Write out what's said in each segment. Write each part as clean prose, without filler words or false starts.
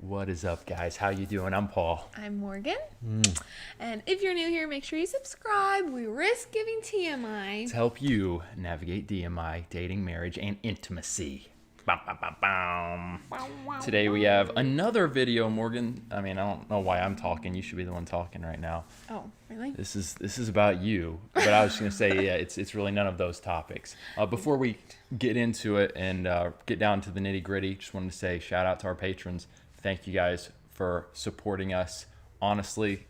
What is up, guys? How you doing? I'm Paul. I'm Morgan. And if you're new here, make sure you subscribe. We risk giving TMI. To help you navigate DMI, dating, marriage, and intimacy. Bum, bum, bum, bum. Today we have another video, Morgan. I don't know why I'm talking. You should be the one talking right now. Oh, really? This is about you. But I was just gonna say, yeah, it's really none of those topics. Before we get into it and get down to the nitty gritty, just wanted to say shout out to our patrons. Thank you guys for supporting us. Honestly,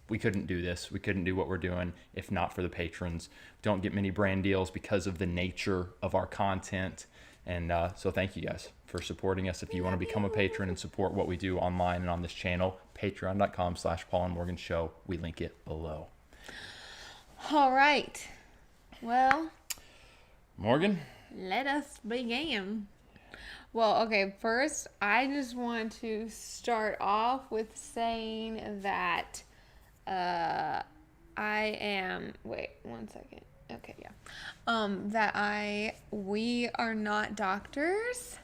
we couldn't do this. We couldn't do what we're doing if not for the patrons. Don't get many brand deals because of the nature of our content. And so thank you guys for supporting us. If you want to become a patron and support what we do online and on this channel, patreon.com/Paulandmorganshow. We link it below. All right. Well, Morgan? let us begin. Well, okay, first, I just want to start off with saying that I am, wait, 1 second. Okay, yeah. We are not doctors.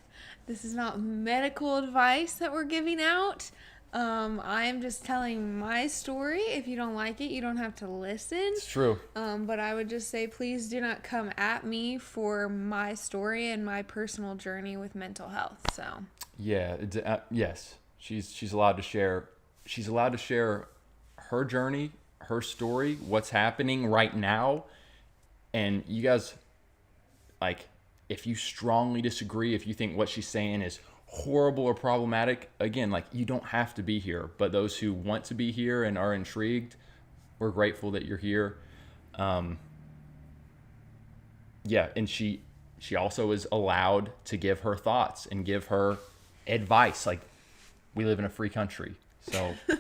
This is not medical advice that we're giving out. I am just telling my story. If you don't like it, you don't have to listen. It's true. But I would just say, please do not come at me for my story and my personal journey with mental health. So. Yeah. Yes. She's allowed to share. She's allowed to share her journey, her story, what's happening right now, and you guys, if you strongly disagree, if you think what she's saying is horrible or problematic, again, you don't have to be here. But those who want to be here and are intrigued, we're grateful that you're here. Yeah, and she also is allowed to give her thoughts and give her advice. We live in a free country, so if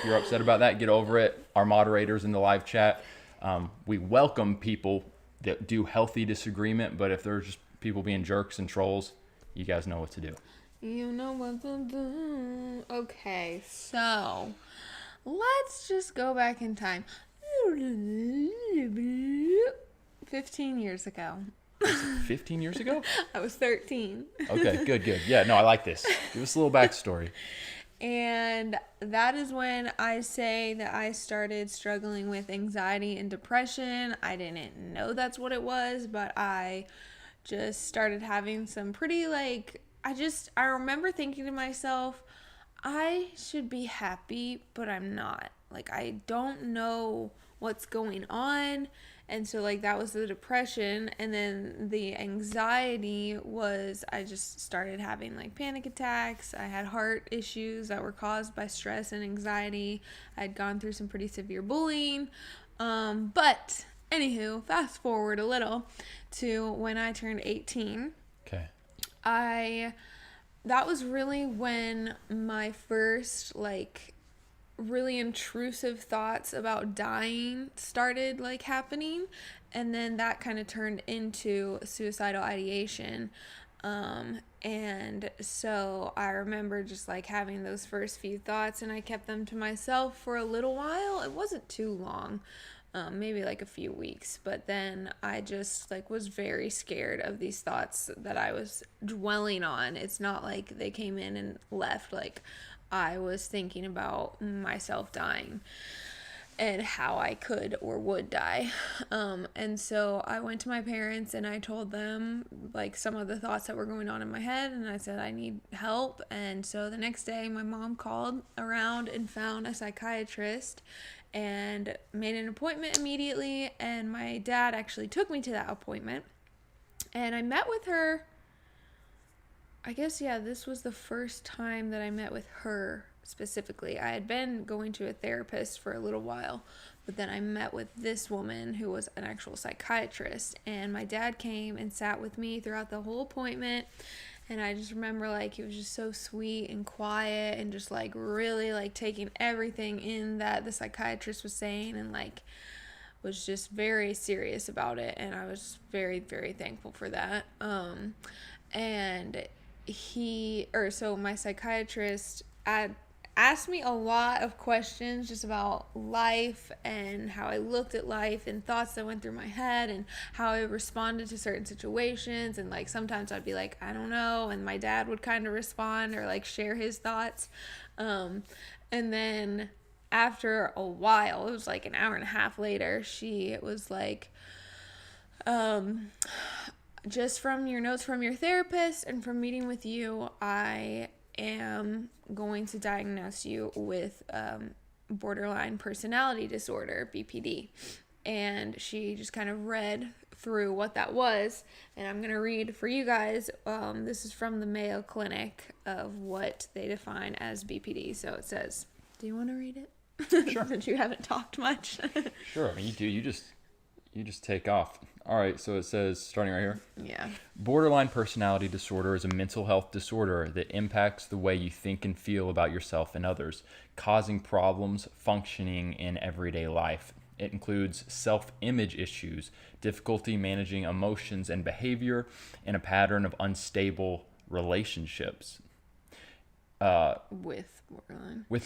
you're upset about that, get over it. Our moderators in the live chat, we welcome people that do healthy disagreement, but if there's just people being jerks and trolls, you guys know what to do. You know what to do. Okay, so let's just go back in time. 15 years ago. 15 years ago? I was 13. Okay, good. Yeah, no, I like this. Give us a little backstory. And that is when I say that I started struggling with anxiety and depression. I didn't know that's what it was, but I just started having some pretty I remember thinking to myself, I should be happy, but I'm not. I don't know what's going on. And so that was the depression. And then the anxiety was, I just started having panic attacks. I had heart issues that were caused by stress and anxiety. I had gone through some pretty severe bullying. But anywho, fast forward a little to when I turned 18. Okay. That was really when my first really intrusive thoughts about dying started happening, and then that kind of turned into suicidal ideation. And so I remember just having those first few thoughts, and I kept them to myself for a little while. It wasn't too long. Maybe a few weeks, but then I just was very scared of these thoughts that I was dwelling on. It's not they came in and left. I was thinking about myself dying and how I could or would die. And so I went to my parents and I told them some of the thoughts that were going on in my head, and I said I need help. And so the next day my mom called around and found a psychiatrist and made an appointment immediately, and my dad actually took me to that appointment, and I met with her. I guess, yeah, this was the first time that I met with her specifically. I had been going to a therapist for a little while, but then I met with this woman who was an actual psychiatrist, and my dad came and sat with me throughout the whole appointment. And I just remember he was just so sweet and quiet and just really taking everything in that the psychiatrist was saying, and was just very serious about it. And I was very, very thankful for that. And so my psychiatrist at asked me a lot of questions just about life and how I looked at life and thoughts that went through my head and how I responded to certain situations. And like sometimes I'd be like, I don't know, and my dad would kind of respond or like share his thoughts. And then after a while, it was like an hour and a half later, she was like, just from your notes from your therapist and from meeting with you, I am going to diagnose you with borderline personality disorder, BPD. And she just kind of read through what that was. And I'm going to read for you guys. This is from the Mayo Clinic of what they define as BPD. So it says, do you want to read it? Sure. Since you haven't talked much. Sure. I mean, you do. You just take off. All right. So it says, starting right here. Yeah. Borderline personality disorder is a mental health disorder that impacts the way you think and feel about yourself and others, causing problems functioning in everyday life. It includes self-image issues, difficulty managing emotions and behavior, and a pattern of unstable relationships. With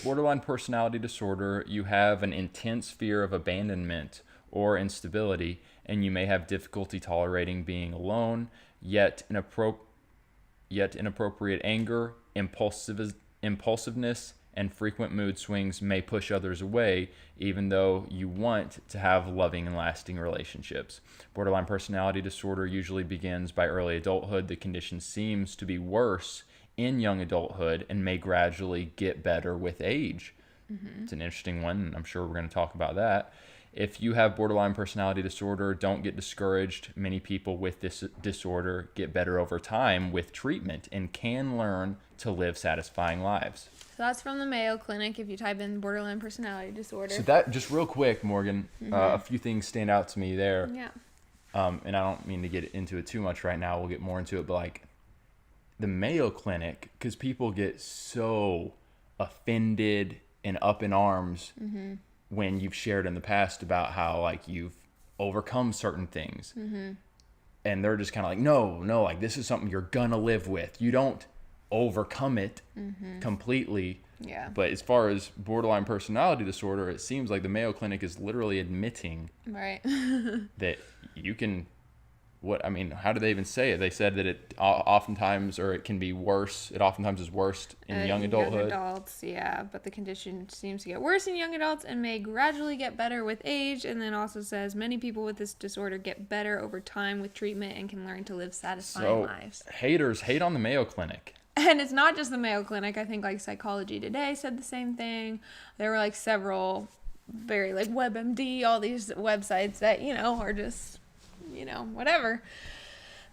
borderline personality disorder, you have an intense fear of abandonment or instability, and you may have difficulty tolerating being alone, yet inappropriate anger, impulsiveness, and frequent mood swings may push others away, even though you want to have loving and lasting relationships. Borderline personality disorder usually begins by early adulthood. The condition seems to be worse in young adulthood and may gradually get better with age. Mm-hmm. It's an interesting one, and I'm sure we're going to talk about that. If you have borderline personality disorder, don't get discouraged. Many people with this disorder get better over time with treatment and can learn to live satisfying lives. So that's from the Mayo Clinic if you type in borderline personality disorder. So that, just real quick, Morgan, a few things stand out to me there. Yeah. And I don't mean to get into it too much right now. We'll get more into it, but like the Mayo Clinic, because people get so offended and up in arms when you've shared in the past about how like you've overcome certain things. And they're just kind of like, no, like this is something you're gonna live with. You don't overcome it completely. Yeah. But as far as borderline personality disorder, it seems like the Mayo Clinic is literally admitting right. that you can, how do they even say it? They said that it oftentimes, or it can be worse. It oftentimes is worse in young adulthood. Young adults, yeah. But the condition seems to get worse in young adults and may gradually get better with age. And then also says many people with this disorder get better over time with treatment and can learn to live satisfying lives. Haters hate on the Mayo Clinic. And it's not just the Mayo Clinic. I think like Psychology Today said the same thing. There were like several very like WebMD, all these websites that, are just, whatever,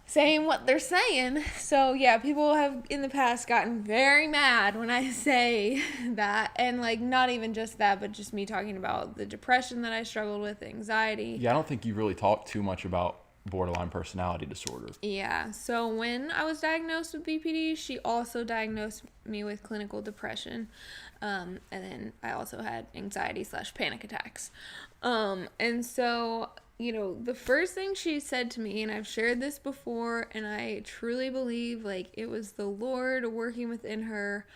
saying what they're saying. So yeah, people have in the past gotten very mad when I say that. And like not even just that, but just me talking about the depression that I struggled with, anxiety. Yeah, I don't think you really talked too much about borderline personality disorder. Yeah. So when I was diagnosed with BPD, she also diagnosed me with clinical depression. And then I also had anxiety/panic attacks. And so, the first thing she said to me, and I've shared this before, and I truly believe like it was the Lord working within her,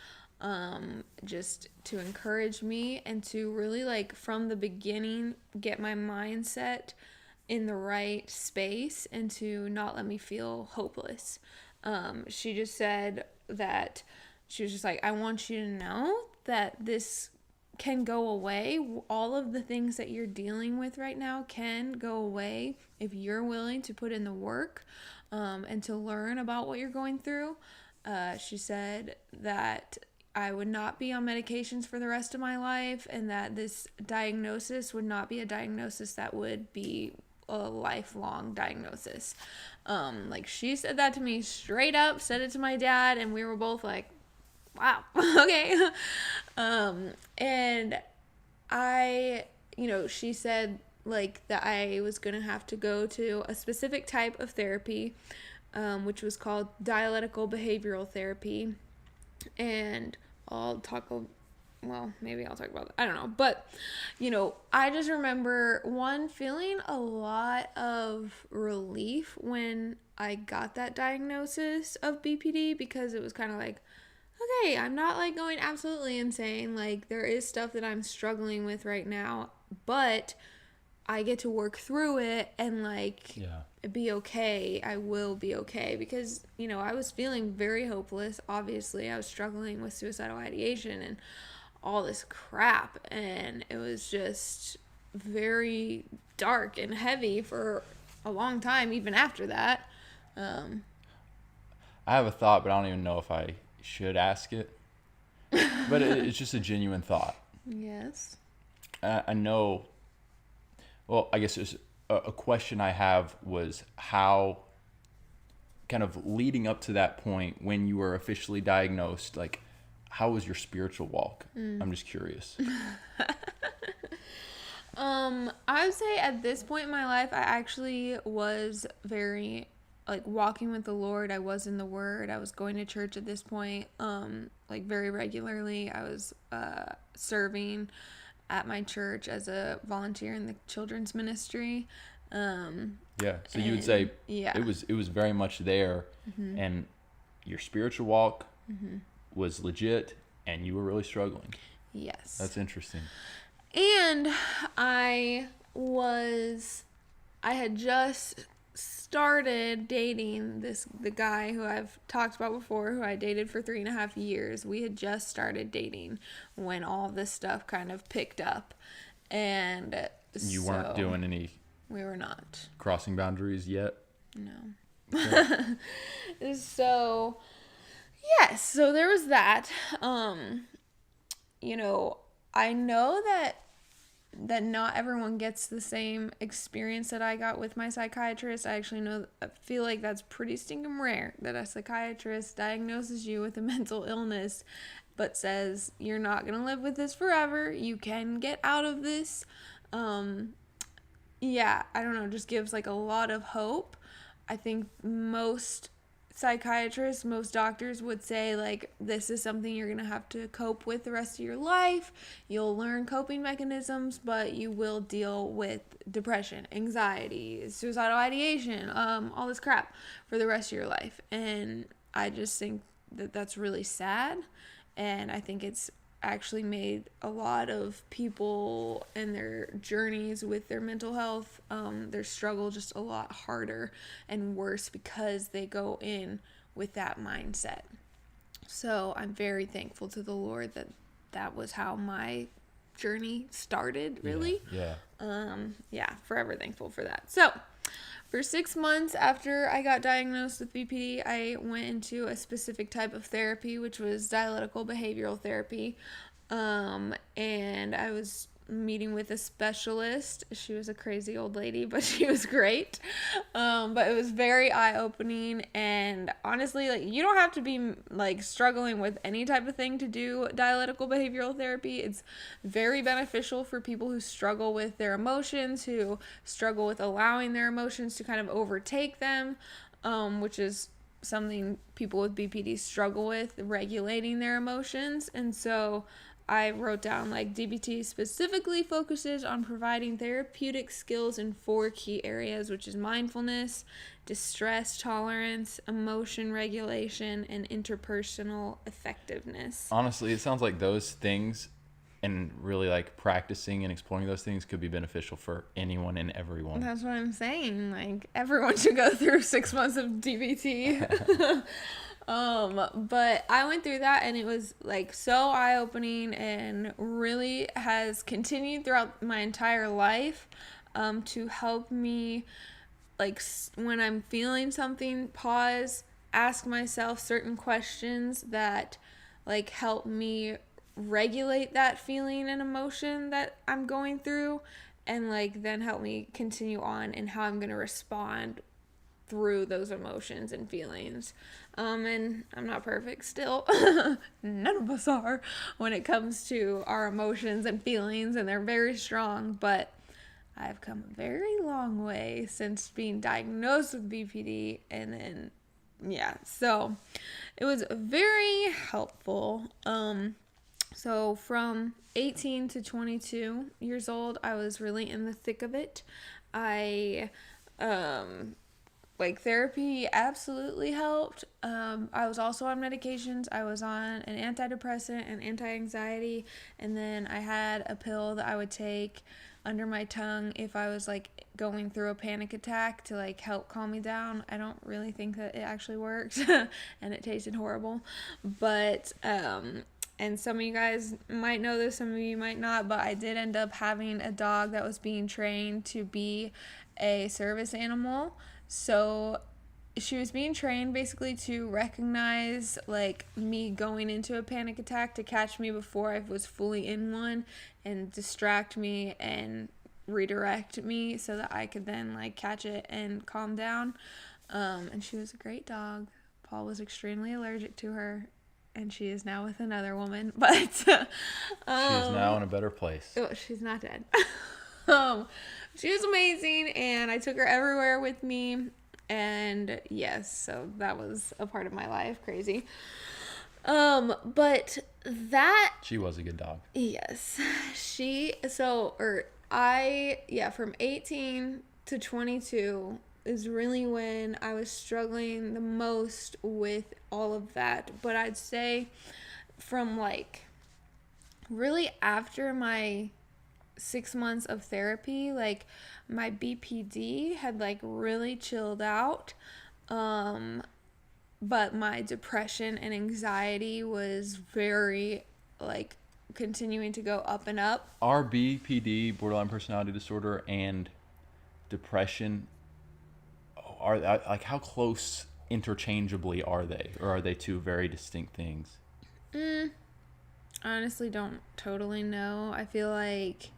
just to encourage me and to really like from the beginning get my mindset in the right space and to not let me feel hopeless. She just said that she was just like, I want you to know that this can go away. All of the things that you're dealing with right now can go away if you're willing to put in the work and to learn about what you're going through. She said that I would not be on medications for the rest of my life and that this diagnosis would not be a diagnosis that would be a lifelong diagnosis. Like she said that to me straight up, said it to my dad, and we were both like, wow, okay. And I, she said like that I was going to have to go to a specific type of therapy, which was called dialectical behavioral therapy. And maybe I'll talk about that. I don't know. But, I just remember feeling a lot of relief when I got that diagnosis of BPD because it was kind of like, okay, I'm not like going absolutely insane. Like, there is stuff that I'm struggling with right now, but I get to work through it and like Yeah. be okay. I will be okay because, I was feeling very hopeless. Obviously, I was struggling with suicidal ideation and all this crap, and it was just very dark and heavy for a long time, even after that. I have a thought, but I don't even know if I should ask it. But it's just a genuine thought. Yes. I know. Well, I guess it's a question I have was how, kind of leading up to that point when you were officially diagnosed, like, how was your spiritual walk? I'm just curious. I would say at this point in my life, I actually was very, like, walking with the Lord. I was in the Word. I was going to church at this point, like, very regularly. I was serving at my church as a volunteer in the children's ministry. Yeah. So you would say yeah. it was very much there, and your spiritual walk was legit, and you were really struggling. Yes. That's interesting. And I had just started dating the guy who I've talked about before, who I dated for 3.5 years. We had just started dating when all this stuff kind of picked up. And You weren't doing any we were not. crossing boundaries yet? No. So, yes, so there was that. I know that not everyone gets the same experience that I got with my psychiatrist. I feel like that's pretty stinking rare that a psychiatrist diagnoses you with a mental illness but says you're not going to live with this forever. You can get out of this. Yeah, I don't know, just gives like a lot of hope. I think most psychiatrists, most doctors would say, like, this is something you're going to have to cope with the rest of your life. You'll learn coping mechanisms, but you will deal with depression, anxiety, suicidal ideation, all this crap for the rest of your life. And I just think that that's really sad. And I think it's actually made a lot of people and their journeys with their mental health, their struggle just a lot harder and worse because they go in with that mindset. So I'm very thankful to the Lord that was how my journey started, really. Yeah. Forever thankful for that. So for 6 months after I got diagnosed with BPD, I went into a specific type of therapy, which was dialectical behavioral therapy. And I was meeting with a specialist. She was a crazy old lady, but she was great. But it was very eye-opening, and honestly, like, you don't have to be like struggling with any type of thing to do dialectical behavioral therapy. It's very beneficial for people who struggle with their emotions, who struggle with allowing their emotions to kind of overtake them, which is something people with BPD struggle with, regulating their emotions. And so I wrote down, like, DBT specifically focuses on providing therapeutic skills in 4 key areas, which is mindfulness, distress tolerance, emotion regulation, and interpersonal effectiveness. Honestly, it sounds like those things, and really like practicing and exploring those things, could be beneficial for anyone and everyone. That's what I'm saying. Like, everyone should go through 6 months of DBT. But I went through that, and it was like so eye-opening and really has continued throughout my entire life, to help me, like, when I'm feeling something, pause, ask myself certain questions that, like, help me regulate that feeling and emotion that I'm going through, and, like, then help me continue on in how I'm going to respond through those emotions and feelings. And I'm not perfect still. None of us are when it comes to our emotions and feelings, and they're very strong, but I've come a very long way since being diagnosed with BPD, and then, so it was very helpful. So from 18 to 22 years old, I was really in the thick of it. I like therapy absolutely helped. I was also on medications. I was on an antidepressant and anti-anxiety, and then I had a pill that I would take under my tongue if I was like going through a panic attack to like help calm me down. I don't really think that it actually worked and it tasted horrible. But and some of you guys might know this, some of you might not, but I did end up having a dog that was being trained to be a service animal. So she was being trained basically to recognize like me going into a panic attack to catch me before I was fully in one and distract me and redirect me so that I could then like catch it and calm down. And she was a great dog. Paul was extremely allergic to her, and she is now with another woman, but She is now in a better place. oh, she's not dead. She was amazing, and I took her everywhere with me, and yes, so that was a part of my life. Crazy. But that, She was a good dog. yes, from 18 to 22 is really when I was struggling the most with all of that. But I'd say from like really after my 6 months of therapy, like my BPD had like really chilled out. But my depression and anxiety was very like continuing to go up and up. Are BPD, borderline personality disorder, and depression, are like how close interchangeably are they, or are they two very distinct things? I honestly don't totally know. I feel like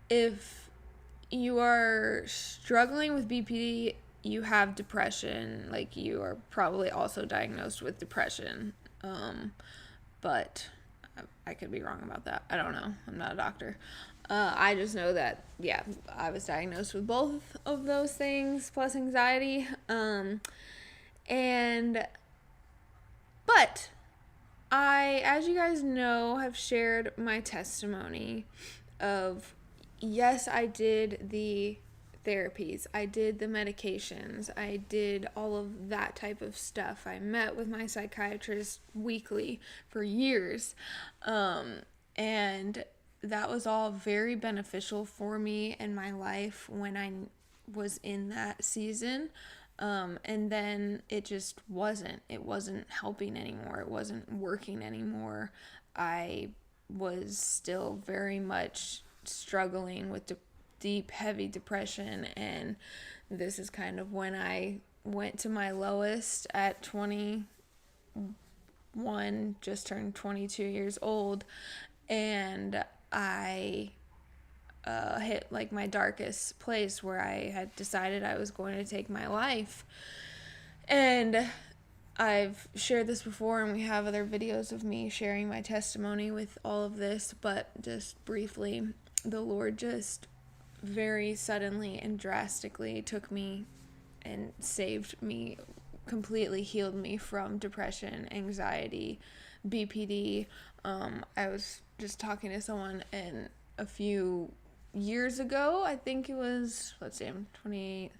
if you are struggling with BPD, you have depression. Like you are probably also diagnosed with depression. But I could be wrong about that. I don't know. I'm not a doctor. I just know that, yeah, I was diagnosed with both of those things plus anxiety. But I, as you guys know, have shared my testimony of, yes, I did the therapies, I did the medications, I did all of that type of stuff. I met with my psychiatrist weekly for years. And that was all very beneficial for me in my life when I was in that season. And then it just wasn't helping anymore. It wasn't working anymore. I was still very much struggling with deep, heavy depression. And this is kind of when I went to my lowest at 21, just turned 22 years old. And I hit like my darkest place where I had decided I was going to take my life. And I've shared this before, and we have other videos of me sharing my testimony with all of this, but just briefly, the Lord just very suddenly and drastically took me and saved me, completely healed me from depression, anxiety, BPD. I was just talking to someone, and a few years ago, I think it was, I'm 28.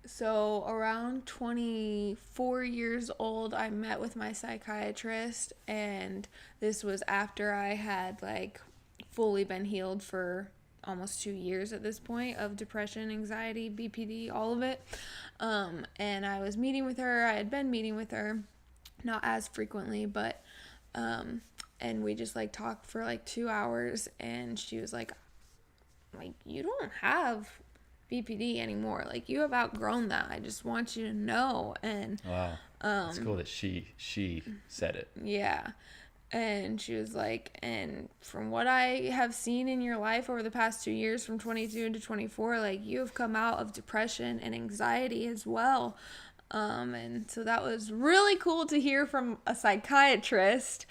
So around 24 years old, I met with my psychiatrist, and this was after I had like fully been healed for almost 2 years at this point of depression, anxiety, BPD, all of it. And I was meeting with her. I had been meeting with her, not as frequently, but and we just like talked for like 2 hours, and she was like, you don't have BPD anymore. Like, you have outgrown that. I just want you to know. And wow, it's cool that she said it. Yeah. And she was like, and from what I have seen in your life over the past 2 years, from 22 to 24, like, you have come out of depression and anxiety as well. And so that was really cool to hear from a psychiatrist.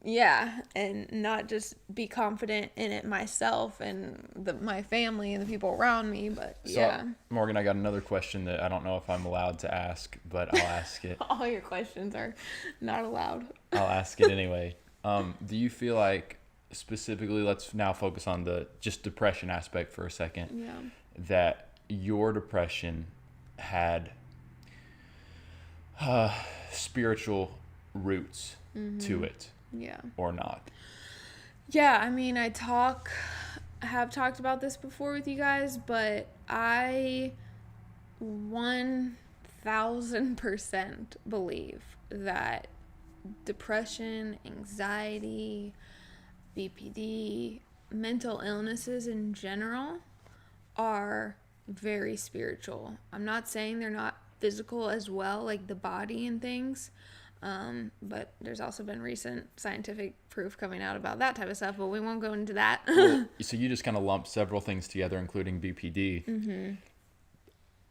Yeah, and not just be confident in it myself and my family and the people around me, but yeah. So, Morgan, I got another question that I don't know if I'm allowed to ask, but I'll ask it. All your questions are not allowed. I'll ask it anyway. Do you feel like, specifically, let's now focus on the just depression aspect for a second, Yeah. that your depression had spiritual roots to it Yeah. or not. Yeah, I mean, I have talked about this before with you guys, but I 1000% believe that depression, anxiety, BPD, mental illnesses in general are very spiritual. I'm not saying they're not physical as well, like the body and things. But there's also been recent scientific proof coming out about that type of stuff, but we won't go into that. Well, so you just kind of lumped several things together, including BPD.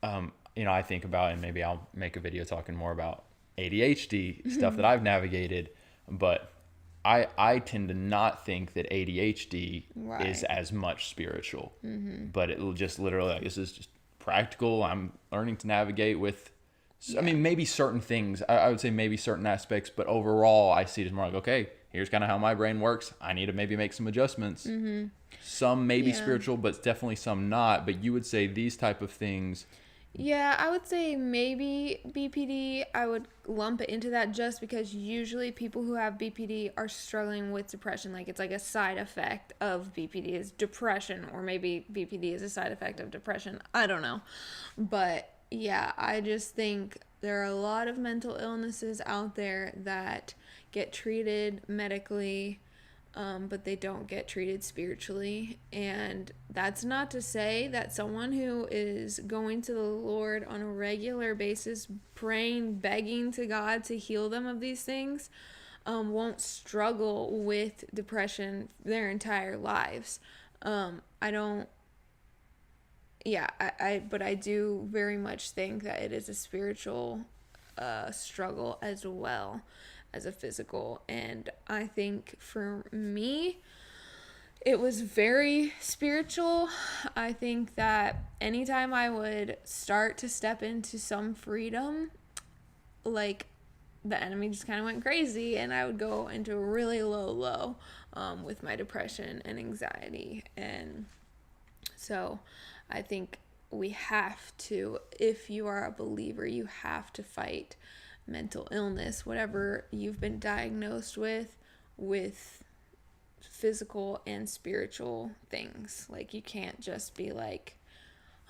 I think about, and maybe I'll make a video talking more about ADHD, stuff that I've navigated, but I tend to not think that ADHD is as much spiritual, but it will just literally, like, this is just practical. I'm learning to navigate with, I mean, maybe certain things, I would say maybe certain aspects, but overall I see it as more like, okay, here's kind of how my brain works. I need to maybe make some adjustments. Some may be spiritual, but definitely some not. But you would say these type of things. Yeah, I would say maybe BPD, I would lump it into that just because usually people who have BPD are struggling with depression. Like, it's like a side effect of BPD is depression, or maybe BPD is a side effect of depression. I don't know. But yeah, I just think there are a lot of mental illnesses out there that get treated medically, but they don't get treated spiritually. And that's not to say that someone who is going to the Lord on a regular basis, praying, begging to God to heal them of these things, won't struggle with depression their entire lives. But I do very much think that it is a spiritual struggle as well as a physical. And I think for me, it was very spiritual. I think that anytime I would start to step into some freedom, like, the enemy just kind of went crazy, and I would go into a really low with my depression and anxiety. And so I think we have to, if you are a believer, you have to fight mental illness, whatever you've been diagnosed with physical and spiritual things. Like, you can't just be like,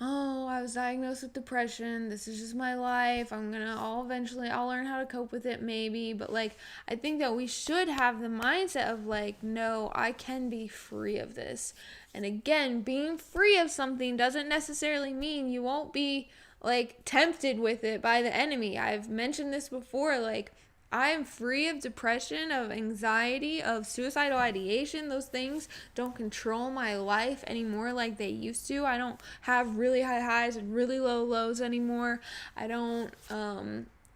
oh, I was diagnosed with depression, this is just my life, I'll learn how to cope with it maybe. But like, I think that we should have the mindset of like, no, I can be free of this. And again, being free of something doesn't necessarily mean you won't be like tempted with it by the enemy. I've mentioned this before, like, I am free of depression, of anxiety, of suicidal ideation. Those things don't control my life anymore like they used to. I don't have really high highs and really low lows anymore. I don't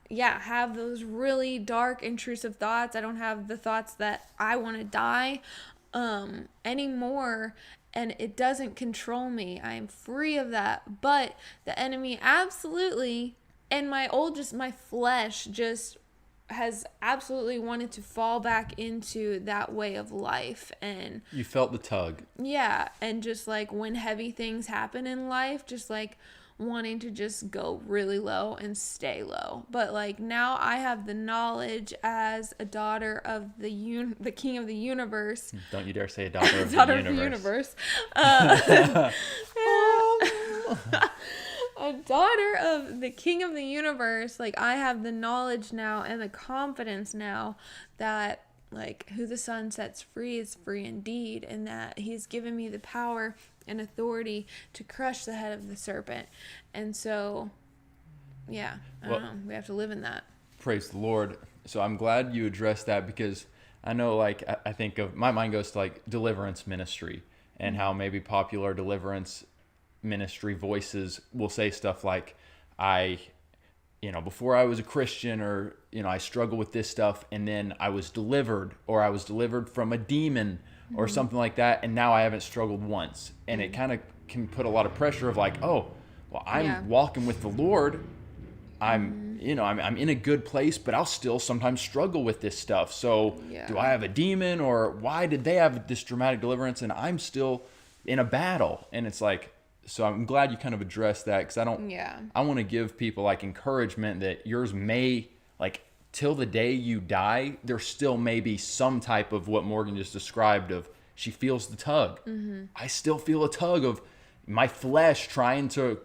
have those really dark, intrusive thoughts. I don't have the thoughts that I want to die anymore. And it doesn't control me. I am free of that. But the enemy absolutely, and my flesh just has absolutely wanted to fall back into that way of life. And You felt the tug. yeah, and just like when heavy things happen in life, just like wanting to just go really low and stay low. But like, now I have the knowledge as a daughter of the King of the Universe. Don't you dare say a daughter of daughter the universe. of the universe. A daughter of the King of the Universe. Like, I have the knowledge now and the confidence now that like, who the Son sets free is free indeed, and that He's given me the power and authority to crush the head of the serpent. And so, yeah, I don't know. We have to live in that. Praise the Lord. So I'm glad you addressed that, because I know, like, I think of, my mind goes to like deliverance ministry, and how maybe popular deliverance ministry voices will say stuff like, before I was a Christian, or, I struggle with this stuff, and then I was delivered, or I was delivered from a demon or something like that, and now I haven't struggled once. And it kind of can put a lot of pressure of like, oh, well, I'm walking with the Lord. I'm in a good place, but I'll still sometimes struggle with this stuff. So do I have a demon, or why did they have this dramatic deliverance and I'm still in a battle? And it's like, so I'm glad you kind of addressed that, because I want to give people like encouragement that yours may, like, till the day you die, there still may be some type of what Morgan just described of she feels the tug. I still feel a tug of my flesh trying to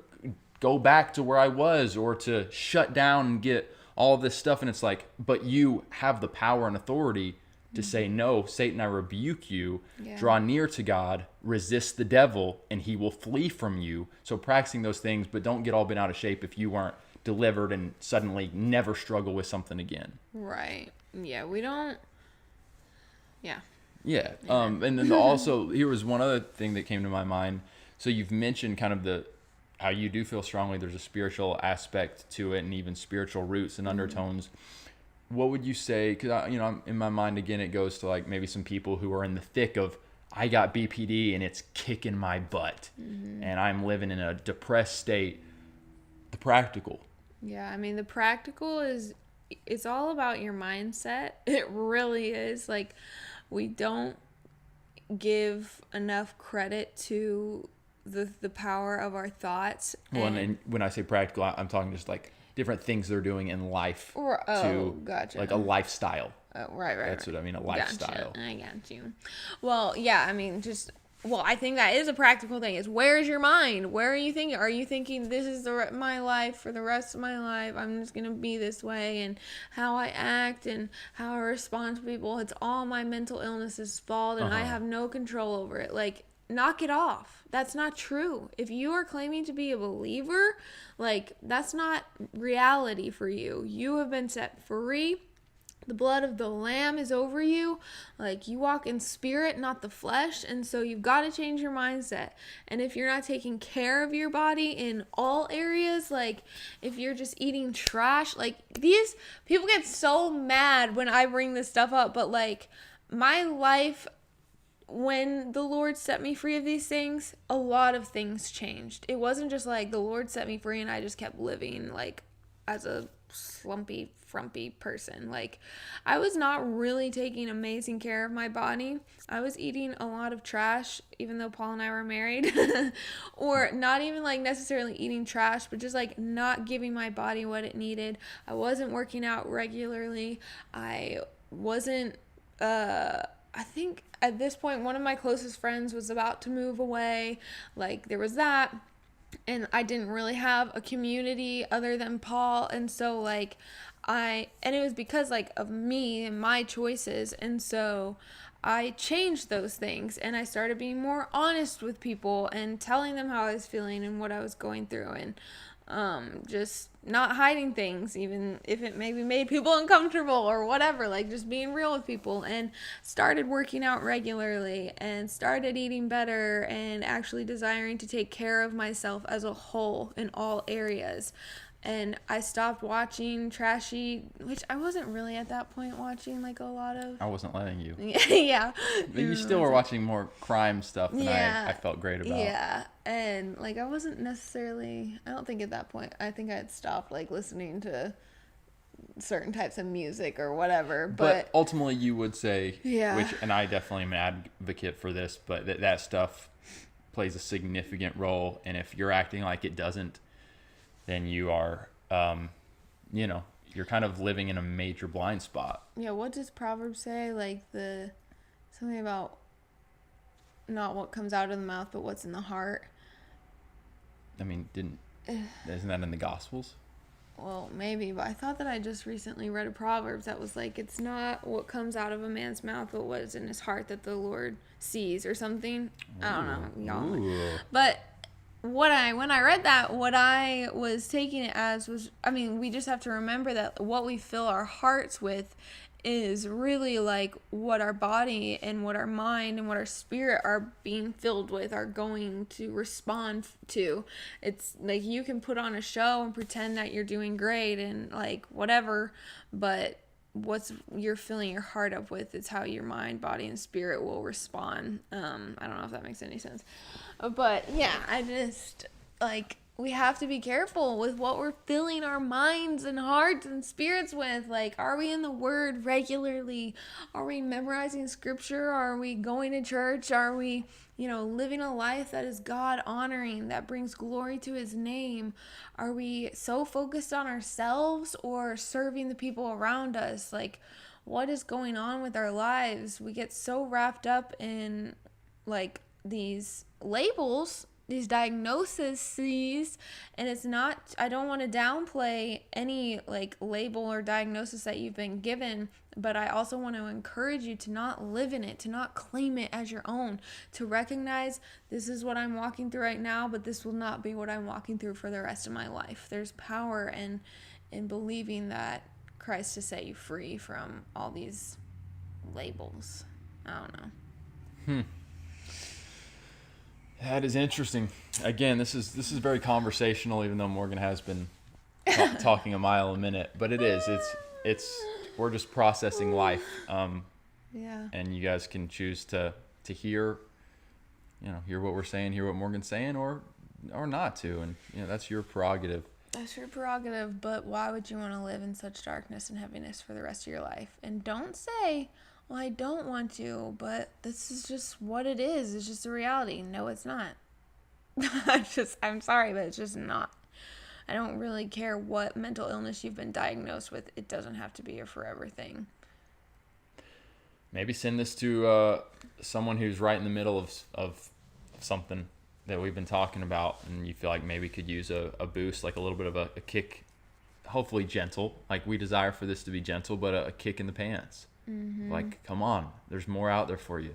go back to where I was, or to shut down and get all this stuff. And it's like, but you have the power and authority to say, no, Satan, I rebuke you. Draw near to God, resist the devil, and he will flee from you. So practicing those things, but don't get all bent out of shape if you weren't delivered and suddenly never struggle with something again. Right. Yeah, we don't. Yeah. Yeah. And then also, here was one other thing that came to my mind. So you've mentioned kind of how you do feel strongly there's a spiritual aspect to it, and even spiritual roots and undertones. What would you say? Because I'm in my mind again, it goes to like maybe some people who are in the thick of, I got BPD and it's kicking my butt, and I'm living in a depressed state. The practical. Yeah, I mean, the practical it's all about your mindset. It really is. Like, we don't give enough credit to the power of our thoughts. Well, and when I say practical, I'm talking just like different things they're doing in life gotcha. like a lifestyle. Oh, right. That's what I mean, a lifestyle. Gotcha. I got you. Well, yeah, I mean, I think that is a practical thing. Is where is your mind? Where are you thinking? Are you thinking this is my life for the rest of my life? I'm just going to be this way, and how I act and how I respond to people. It's all my mental illness's fault, and I have no control over it. Like, knock it off. That's not true. If you are claiming to be a believer, like, that's not reality for you. You have been set free. The blood of the Lamb is over you. Like, you walk in spirit, not the flesh. And so you've got to change your mindset. And if you're not taking care of your body in all areas, like if you're just eating trash, like, these people get so mad when I bring this stuff up. But like, my life, when the Lord set me free of these things, a lot of things changed. It wasn't just like the Lord set me free and I just kept living like as a slumpy, frumpy person. Like, I was not really taking amazing care of my body. I was eating a lot of trash, even though Paul and I were married. Or not even like necessarily eating trash, but just like not giving my body what it needed. I wasn't working out regularly. I wasn't, I think at this point, one of my closest friends was about to move away. Like, there was that. And I didn't really have a community other than Paul. And so like and it was because like of me and my choices. And so I changed those things, and I started being more honest with people and telling them how I was feeling and what I was going through, and just not hiding things, even if it maybe made people uncomfortable or whatever, like just being real with people, and started working out regularly and started eating better and actually desiring to take care of myself as a whole in all areas. And I stopped watching trashy, which I wasn't really at that point watching like a lot of. I wasn't letting you. Yeah. But you still were watching more crime stuff than I felt great about. Yeah. And like, I wasn't necessarily, I don't think at that point, I think I had stopped like listening to certain types of music or whatever. But ultimately you would say, yeah. and I definitely am an advocate for this, but that stuff plays a significant role. And if you're acting like it doesn't, then you are, you're kind of living in a major blind spot. Yeah, what does Proverbs say? Like something about not what comes out of the mouth, but what's in the heart. I mean, isn't that in the Gospels? Well, maybe, but I thought that I just recently read a Proverbs that was like, it's not what comes out of a man's mouth, but what is in his heart that the Lord sees, or something. Ooh. I don't know, y'all. Ooh. But when I read that, what I was taking it as was, I mean, we just have to remember that what we fill our hearts with is really like what our body and what our mind and what our spirit are being filled with are going to respond to. It's like, you can put on a show and pretend that you're doing great and like whatever, but what's you're filling your heart up with is how your mind, body, and spirit will respond. I don't know if that makes any sense, but yeah, I just like, we have to be careful with what we're filling our minds and hearts and spirits with. Like, are we in the Word regularly? Are we memorizing scripture? Are we going to church? Are we, living a life that is God honoring, that brings glory to His name? Are we so focused on ourselves or serving the people around us? Like, what is going on with our lives? We get so wrapped up in like these labels, these diagnoses, and it's not, I don't want to downplay any like label or diagnosis that you've been given, but I also want to encourage you to not live in it, to not claim it as your own, to recognize this is what I'm walking through right now, but this will not be what I'm walking through for the rest of my life. There's power in believing that Christ has set you free from all these labels. I don't know. That is interesting. Again, this is very conversational, even though Morgan has been talking a mile a minute. But it is. It's we're just processing life. Yeah. And you guys can choose to hear, hear what we're saying, hear what Morgan's saying, or not to. And that's your prerogative. That's your prerogative. But why would you want to live in such darkness and heaviness for the rest of your life? And don't say, well, I don't want to, but this is just what it is. It's just a reality. No, it's not. I'm sorry, but it's just not. I don't really care what mental illness you've been diagnosed with. It doesn't have to be a forever thing. Maybe send this to someone who's right in the middle of something that we've been talking about, and you feel like maybe could use a boost, like a little bit of a kick, hopefully gentle. Like, we desire for this to be gentle, but a kick in the pants. Mm-hmm. Like, come on, there's more out there for you.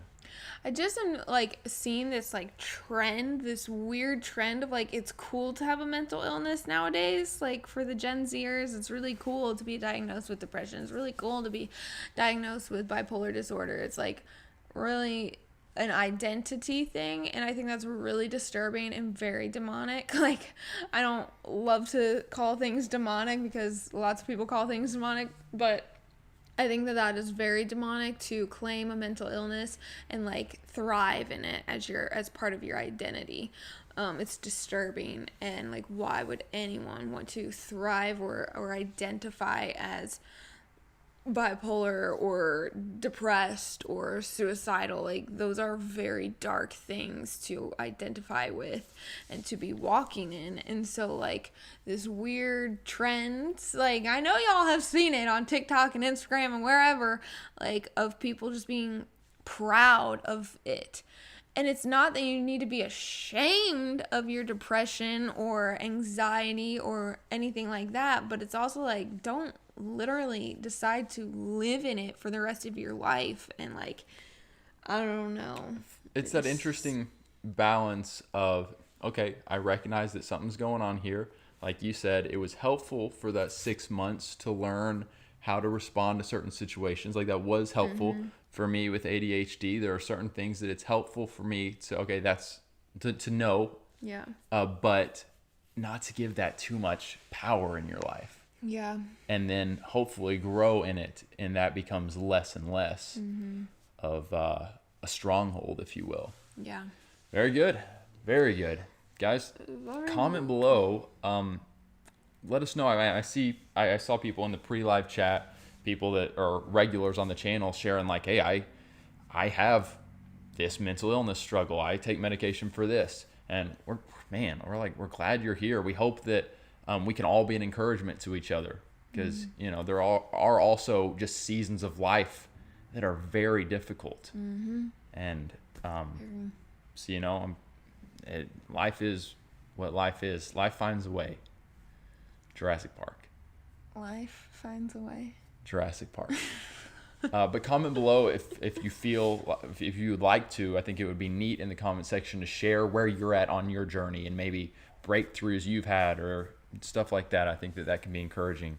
I just am like seeing this like trend, this weird trend of like, it's cool to have a mental illness nowadays. Like, for the Gen Zers, it's really cool to be diagnosed with depression. It's really cool to be diagnosed with bipolar disorder. It's like really an identity thing, and I think that's really disturbing and very demonic. Like, I don't love to call things demonic because lots of people call things demonic, but I think that is very demonic to claim a mental illness and like thrive in it as part of your identity. It's disturbing, and like, why would anyone want to thrive or identify as bipolar or depressed or suicidal? Like, those are very dark things to identify with and to be walking in. And so like, this weird trend, like, I know y'all have seen it on TikTok and Instagram and wherever, like, of people just being proud of it. And it's not that you need to be ashamed of your depression or anxiety or anything like that, but it's also like, don't literally decide to live in it for the rest of your life. And like, I don't know. It's that interesting balance of, okay, I recognize that something's going on here. Like you said, it was helpful for that 6 months to learn how to respond to certain situations. Like, that was helpful for me with ADHD. There are certain things that it's helpful for me to, okay, that's to know. Yeah. But not to give that too much power in your life. Yeah. And then hopefully grow in it, and that becomes less and less of a stronghold, if you will. Yeah. Very good. Very good. Guys, comment below. Let us know. I saw people in the pre-live chat, people that are regulars on the channel sharing like, hey, I have this mental illness struggle. I take medication for this. And we're glad you're here. We hope that we can all be an encouragement to each other, because there are also just seasons of life that are very difficult. And so life is what life is. Life finds a way. Jurassic Park. Life finds a way. Jurassic Park. But comment below if you would like to. I think it would be neat in the comment section to share where you're at on your journey and maybe breakthroughs you've had or stuff like that. I think that can be encouraging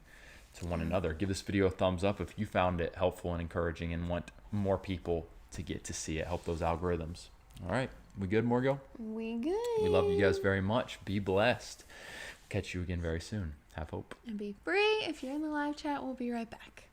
to one another. Give this video a thumbs up if you found it helpful and encouraging and want more people to get to see it. Help those algorithms. All right. We good, Morgo? We good. We love you guys very much. Be blessed. Catch you again very soon. Have hope. And be free. If you're in the live chat, we'll be right back.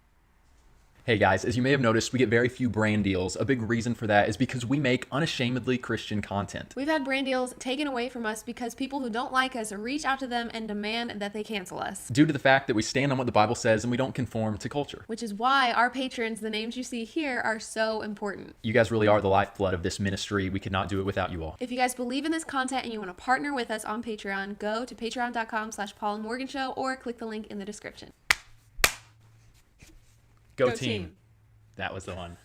Hey guys, as you may have noticed, we get very few brand deals. A big reason for that is because we make unashamedly Christian content. We've had brand deals taken away from us because people who don't like us reach out to them and demand that they cancel us. Due to the fact that we stand on what the Bible says and we don't conform to culture. Which is why our patrons, the names you see here, are so important. You guys really are the lifeblood of this ministry. We could not do it without you all. If you guys believe in this content and you want to partner with us on Patreon, go to patreon.com/paulandmorganshow or click the link in the description. Go team. That was the one.